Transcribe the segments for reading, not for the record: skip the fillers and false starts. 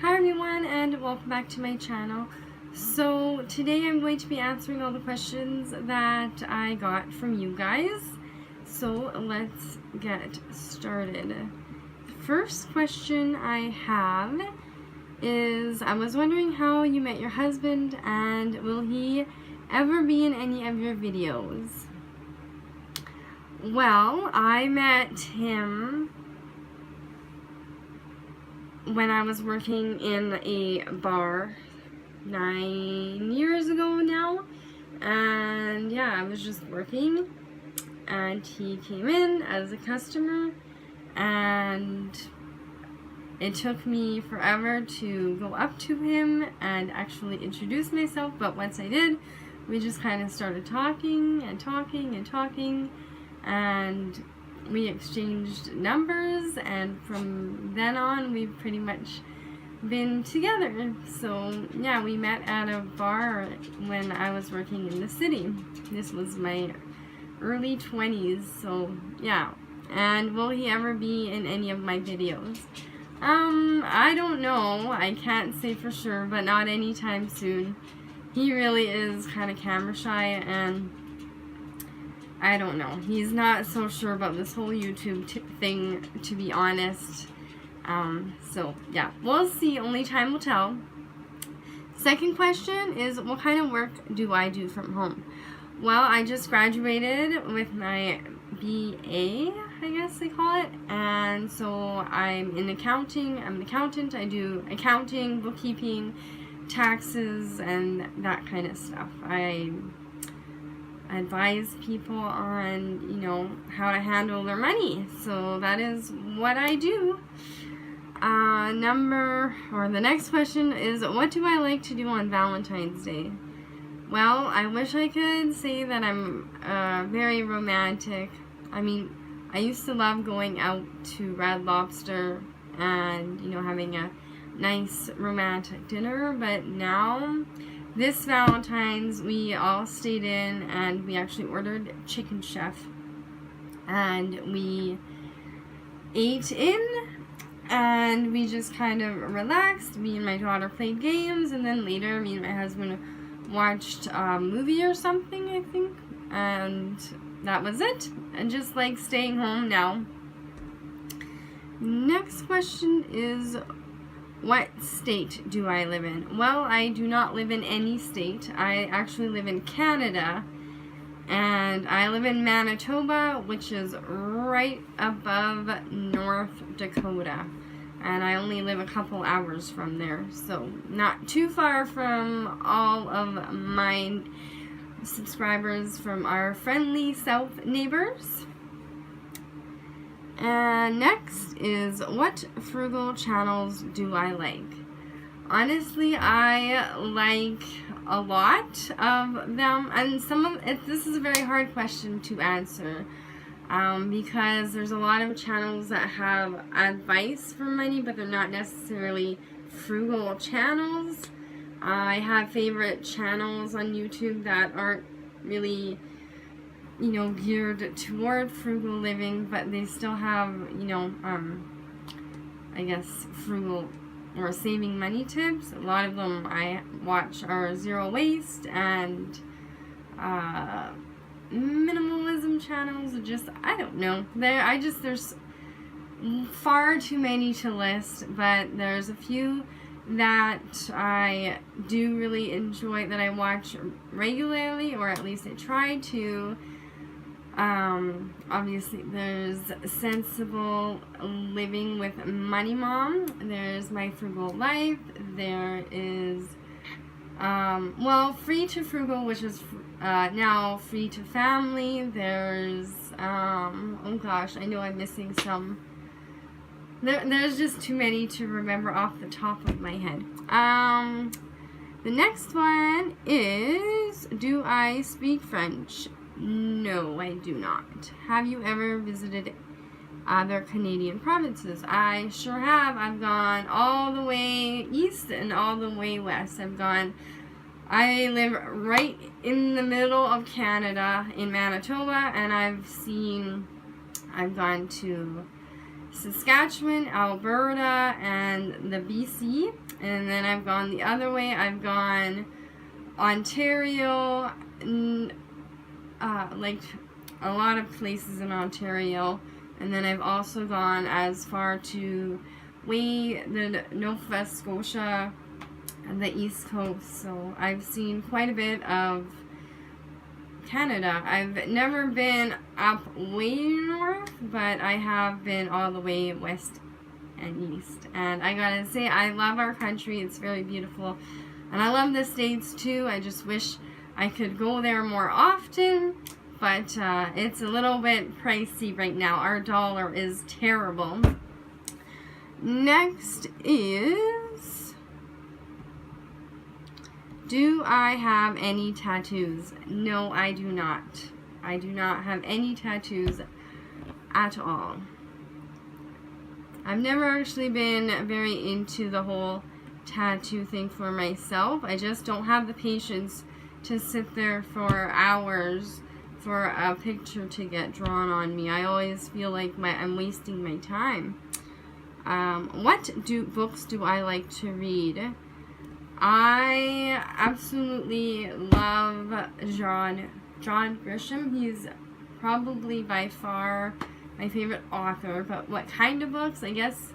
Hi everyone, and welcome back to my channel. So today I'm going to be answering all the questions that I got from you guys. So let's get started. The first question I have is, I was wondering how you met your husband and will he ever be in any of your videos? Well, I met him when I was working in a bar 9 years ago now, and yeah, I was just working and he came in as a customer, and it took me forever to go up to him and actually introduce myself, but once I did, we just kind of started talking and talking and talking, and we exchanged numbers, and from then on we've pretty much been together. So yeah, we met at a bar when I was working in the city. This was my early 20s, so yeah. And will he ever be in any of my videos? I don't know. I can't say for sure, but not anytime soon. He really is kind of camera shy, and I don't know. He's not so sure about this whole YouTube thing, to be honest. So, yeah. We'll see. Only time will tell. Second question is, what kind of work do I do from home? Well, I just graduated with my BA, I guess they call it. And so I'm in accounting. I'm an accountant. I do accounting, bookkeeping, taxes, and that kind of stuff. I advise people on, how to handle their money. So that is what I do. The next question is, what do I like to do on Valentine's Day? Well, I wish I could say that I'm very romantic. I mean, I used to love going out to Red Lobster and, having a nice romantic dinner, but now, this Valentine's, we all stayed in and we actually ordered Chicken Chef, and we ate in and we just kind of relaxed. Me and my daughter played games, and then later me and my husband watched a movie or something, I think, and that was it. And just like staying home now. Next question is, what state do I live in? Well, I do not live in any state. I actually live in Canada, and I live in Manitoba, which is right above North Dakota, and I only live a couple hours from there, so not too far from all of my subscribers from our friendly south neighbors. And next is, what frugal channels do I like? Honestly, I like a lot of them, and this is a very hard question to answer, because there's a lot of channels that have advice for money, but they're not necessarily frugal channels. I have favorite channels on YouTube that aren't really geared toward frugal living, but they still have, I guess, frugal or saving money tips. A lot of them I watch are zero waste and minimalism channels. I don't know. There's far too many to list, but there's a few that I do really enjoy, that I watch regularly, or at least I try to. Obviously there's Sensible Living with Money Mom, there's My Frugal Life, there is Free to Frugal, which is now Free to Family, there's oh gosh, I know I'm missing some. There's just too many to remember off the top of my head. The next one is, do I speak French? No, I do not. Have you ever visited other Canadian provinces? I sure have. I've gone all the way east and all the way west. I live right in the middle of Canada in Manitoba, and I've gone to Saskatchewan, Alberta, and the BC. And then I've gone the other way. I've gone Ontario, like a lot of places in Ontario. And then I've also gone as far to the Nova Scotia and the East Coast. So I've seen quite a bit of Canada. I've never been up way north, but I have been all the way west and east. And I gotta say, I love our country. It's very beautiful. And I love the States too. I just wish I could go there more often. But it's a little bit pricey right now. Our dollar is terrible. Next is, do I have any tattoos? No, I do not. I do not have any tattoos at all. I've never actually been very into the whole tattoo thing for myself. I just don't have the patience to sit there for hours for a picture to get drawn on me. I always feel like I'm wasting my time. What books do I like to read? I absolutely love John Grisham. He's probably by far my favorite author. But what kind of books? I guess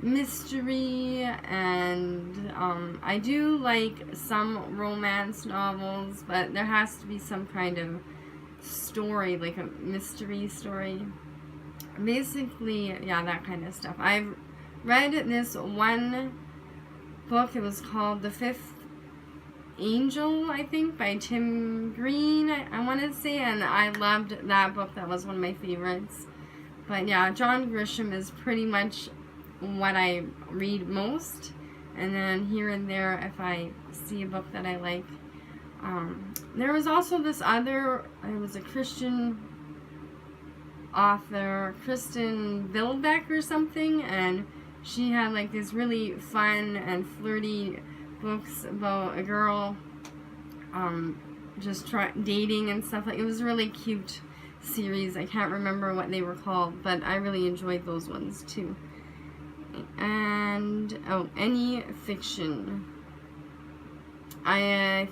mystery, and I do like some romance novels, but there has to be some kind of story, like a mystery story. Basically, yeah, that kind of stuff. I've read this one book. It was called The Fifth Angel, I think, by Tim Green, I want to say, and I loved that book. That was one of my favorites. But yeah, John Grisham is pretty much what I read most, and then here and there if I see a book that I like. There was also this other, it was a Christian author, Kristen Vilbeck or something, and she had like these really fun and flirty books about a girl just dating and stuff. Like, it was a really cute series. I can't remember what they were called, but I really enjoyed those ones too. And any fiction. I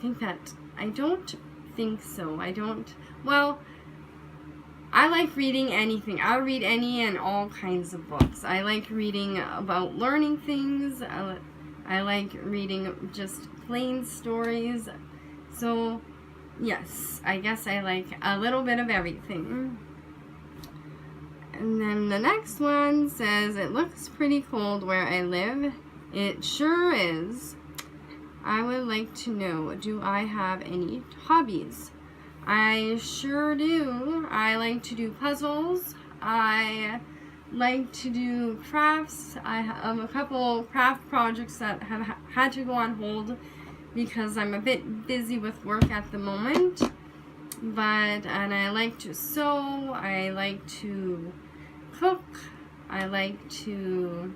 don't think so. Well, I like reading anything. I'll read any and all kinds of books. I like reading about learning things. I like reading just plain stories. So, yes, I guess I like a little bit of everything. And then the next one says, it looks pretty cold where I live. It sure is. I would like to know, do I have any hobbies? I sure do. I like to do puzzles. I like to do crafts. I have a couple craft projects that have had to go on hold because I'm a bit busy with work at the moment. And I like to sew. I like to cook. I like to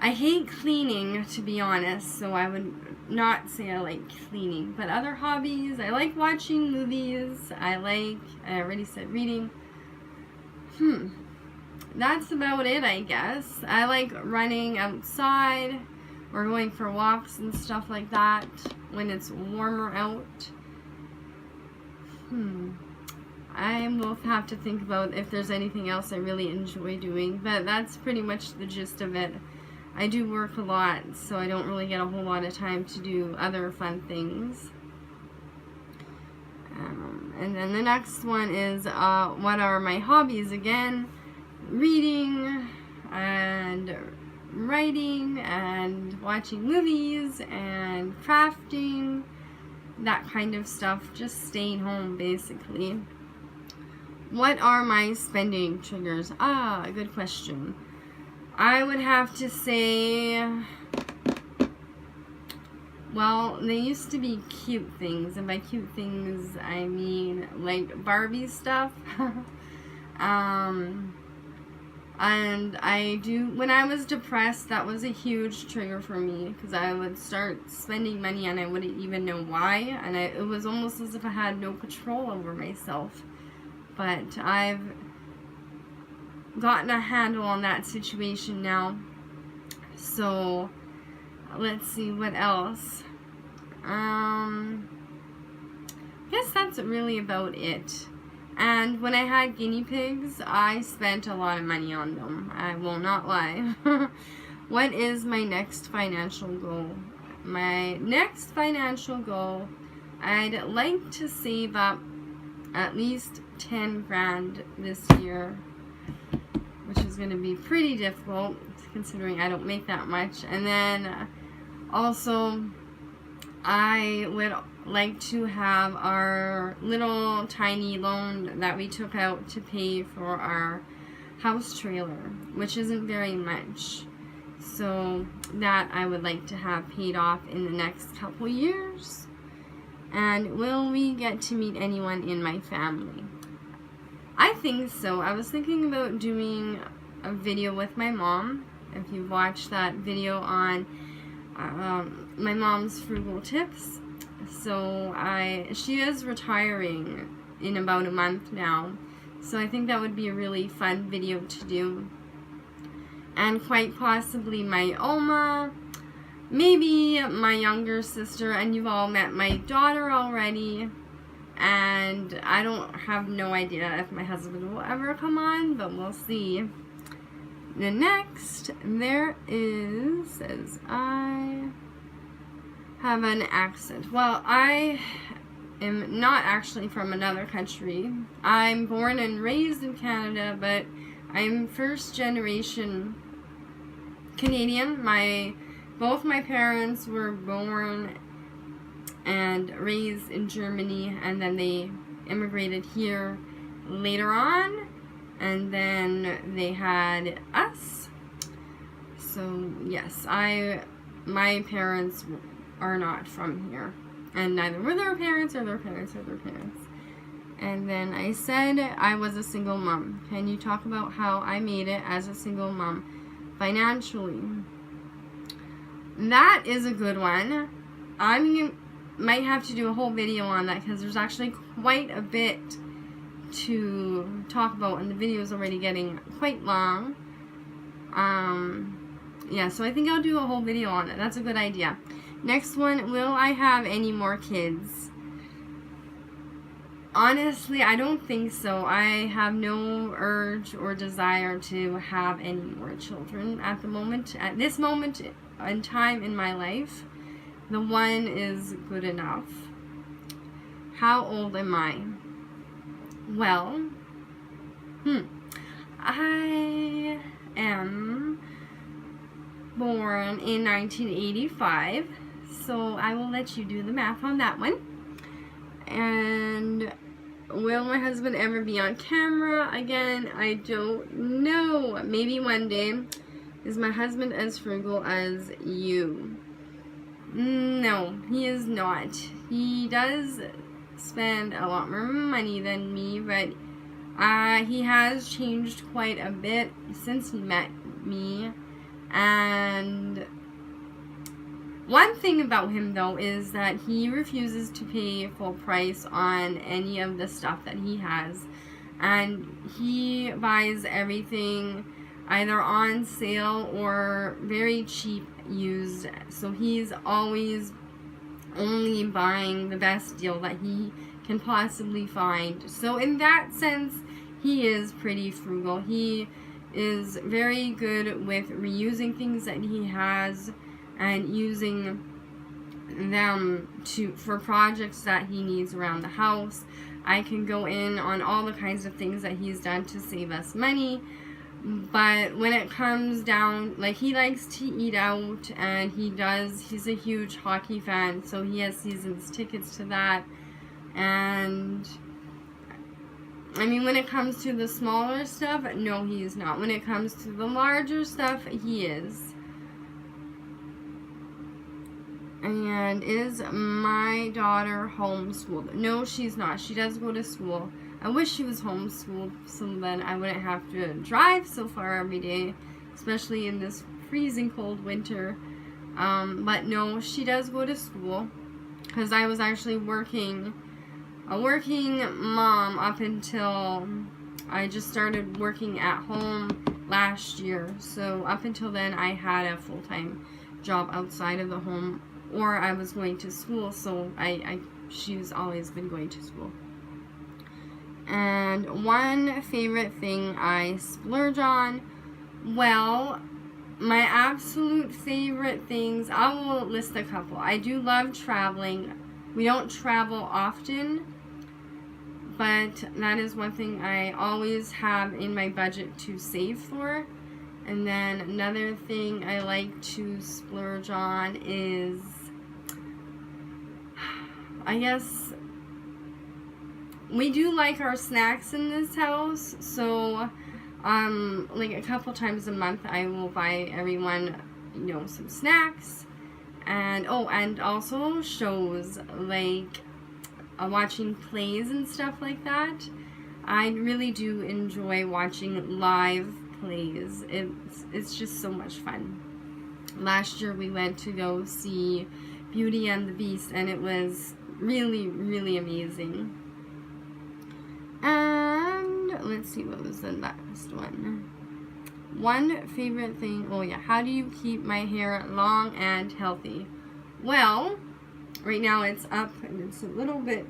I hate cleaning, to be honest, so I would not say I like cleaning. But other hobbies, I like watching movies. I already said reading. That's about it, I guess. I like running outside or going for walks and stuff like that when it's warmer out. I will have to think about if there's anything else I really enjoy doing, but that's pretty much the gist of it. I do work a lot, so I don't really get a whole lot of time to do other fun things. And then the next one is, what are my hobbies? Again, reading and writing and watching movies and crafting, that kind of stuff. Just staying home, basically. What are my spending triggers? Good question. I would have to say, well, they used to be cute things, and by cute things, I mean, like, Barbie stuff. And when I was depressed, that was a huge trigger for me, because I would start spending money, and I wouldn't even know why, and it was almost as if I had no control over myself. But gotten a handle on that situation now. So let's see what else. I guess that's really about it. And when I had guinea pigs, I spent a lot of money on them. I will not lie. What is my next financial goal? My next financial goal, I'd like to save up at least 10 grand this year, which is going to be pretty difficult considering I don't make that much. And then also, I would like to have our little tiny loan that we took out to pay for our house trailer, which isn't very much. So that I would like to have paid off in the next couple years. And will we get to meet anyone in my family? I think so. I was thinking about doing a video with my mom. If you watched that video on my mom's frugal tips. So she is retiring in about a month now. So I think that would be a really fun video to do. And quite possibly my Oma, maybe my younger sister, and you've all met my daughter already. And I don't have no idea if my husband will ever come on, but we'll see. The next, there is, says I have an accent. Well, I am not actually from another country. I'm born and raised in Canada, but I'm first generation Canadian. Both my parents were born and raised in Germany, and then they immigrated here later on, and then they had us. So yes, my parents are not from here, and neither were their parents or their parents or their parents. And then I said I was a single mom. Can you talk about how I made it as a single mom financially? That is a good one. I might have to do a whole video on that because there's actually quite a bit to talk about, and the video is already getting quite long. Yeah, so I think I'll do a whole video on it. That's a good idea. Next one, will I have any more kids? Honestly, I don't think so. I have no urge or desire to have any more children at the moment. At this moment in time in my life, the one is good enough. How old am I? Well, I am born in 1985, so I will let you do the math on that one. And will my husband ever be on camera again? I don't know. Maybe one day. Is my husband as frugal as you? No, he is not. He does spend a lot more money than me, but he has changed quite a bit since he met me. And one thing about him, though, is that he refuses to pay full price on any of the stuff that he has. And he buys everything either on sale or very cheap used. So he's always only buying the best deal that he can possibly find. So in that sense, he is pretty frugal. He is very good with reusing things that he has and using them for projects that he needs around the house. I can go in on all the kinds of things that he's done to save us money. But when it comes down, like, he likes to eat out, and he's a huge hockey fan, so he has seasons tickets to that. And I mean, when it comes to the smaller stuff, no, he is not. When it comes to the larger stuff, he is. And is my daughter homeschooled? No, she's not. She does go to school. I wish she was homeschooled, so then I wouldn't have to drive so far every day, especially in this freezing cold winter. But no, she does go to school, because I was actually a working mom up until I just started working at home last year. So up until then, I had a full-time job outside of the home, or I was going to school. So she's always been going to school. And one favorite thing I splurge on, well, my absolute favorite things, I will list a couple. I do love traveling. We don't travel often, but that is one thing I always have in my budget to save for. And then another thing I like to splurge on is, I guess, we do like our snacks in this house, so like a couple times a month I will buy everyone, you know, some snacks, and and also shows, like watching plays and stuff like that. I really do enjoy watching live plays. It's just so much fun. Last year we went to go see Beauty and the Beast, and it was really, really amazing. And let's see, what was the last one? One favorite thing, oh yeah, how do you keep my hair long and healthy? Well, right now it's up and it's a little bit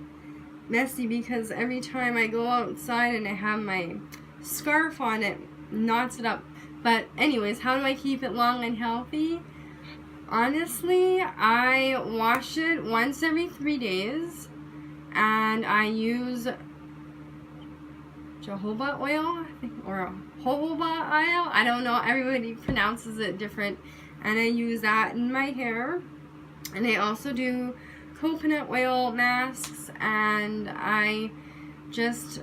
messy because every time I go outside and I have my scarf on, it knots it up. But anyways, how do I keep it long and healthy? Honestly, I wash it once every 3 days, and I use jojoba oil, or jojoba oil. I don't know. Everybody pronounces it different. And I use that in my hair. And I also do coconut oil masks. And I just,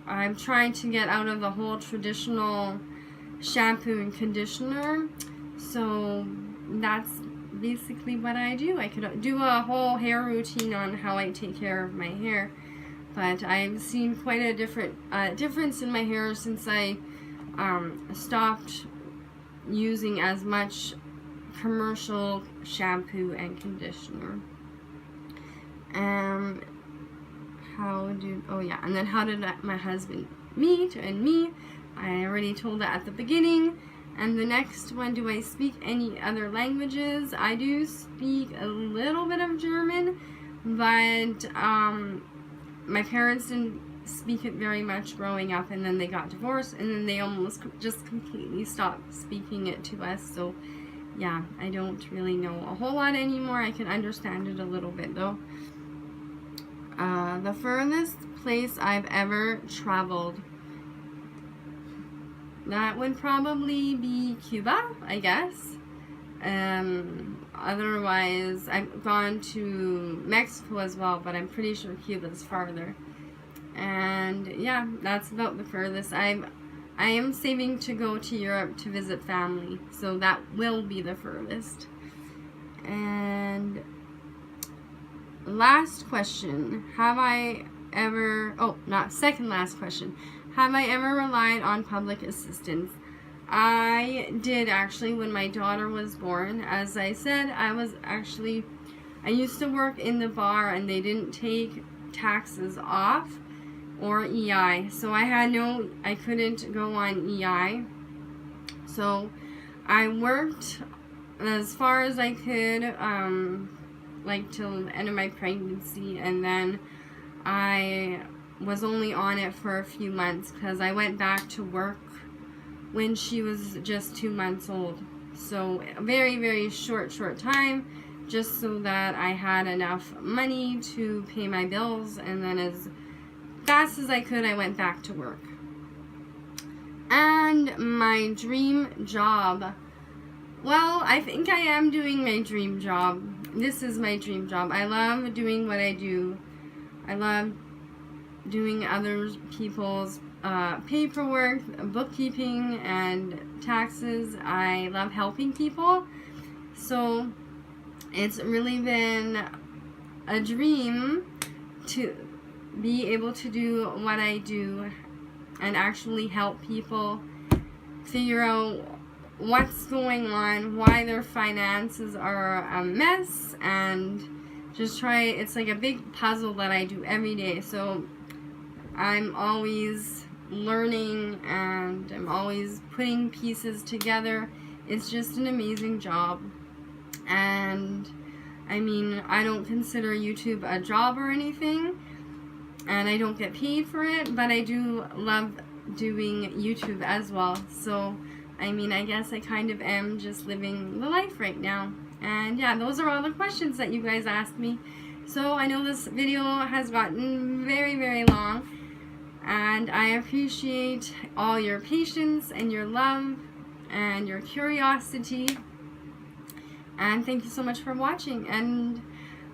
I'm trying to get out of the whole traditional shampoo and conditioner. So that's basically what I do. I could do a whole hair routine on how I take care of my hair. But I've seen quite a difference in my hair since I stopped using as much commercial shampoo and conditioner. And then how did my husband meet and me? I already told that at the beginning. And the next one, do I speak any other languages? I do speak a little bit of German, but my parents didn't speak it very much growing up, and then they got divorced, and then they almost just completely stopped speaking it to us. So yeah, I don't really know a whole lot anymore. I can understand it a little bit though. The furthest place I've ever traveled, that would probably be Cuba, I guess. Otherwise, I've gone to Mexico as well, but I'm pretty sure Cuba's farther. And yeah, that's about the furthest. I am saving to go to Europe to visit family, so that will be the furthest. And last question, second last question. Have I ever relied on public assistance? I did actually when my daughter was born. As I said, I used to work in the bar and they didn't take taxes off or EI. So I couldn't go on EI. So I worked as far as I could, like till the end of my pregnancy, and then I was only on it for a few months because I went back to work when she was just 2 months old. So a very, very short time, just so that I had enough money to pay my bills, and then as fast as I could, I went back to work. And my dream job, well, I think I am doing my dream job. This is my dream job. I love doing what I do. I love doing other people's paperwork, bookkeeping, and taxes. I love helping people. So it's really been a dream to be able to do what I do and actually help people figure out what's going on, why their finances are a mess, and just it's like a big puzzle that I do every day. So I'm always learning and I'm always putting pieces together. It's just an amazing job. And I mean, I don't consider YouTube a job or anything, and I don't get paid for it, but I do love doing YouTube as well. So I mean, I guess I kind of am just living the life right now. And yeah, those are all the questions that you guys asked me. So I know this video has gotten very, very long, and I appreciate all your patience and your love and your curiosity. And thank you so much for watching. And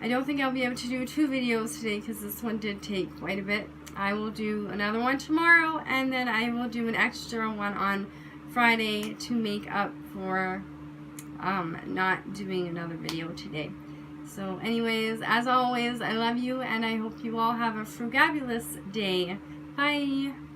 I don't think I'll be able to do 2 videos today because this one did take quite a bit. I will do another one tomorrow, and then I will do an extra one on Friday to make up for not doing another video today. So anyways, as always, I love you, and I hope you all have a frugabulous day. Bye!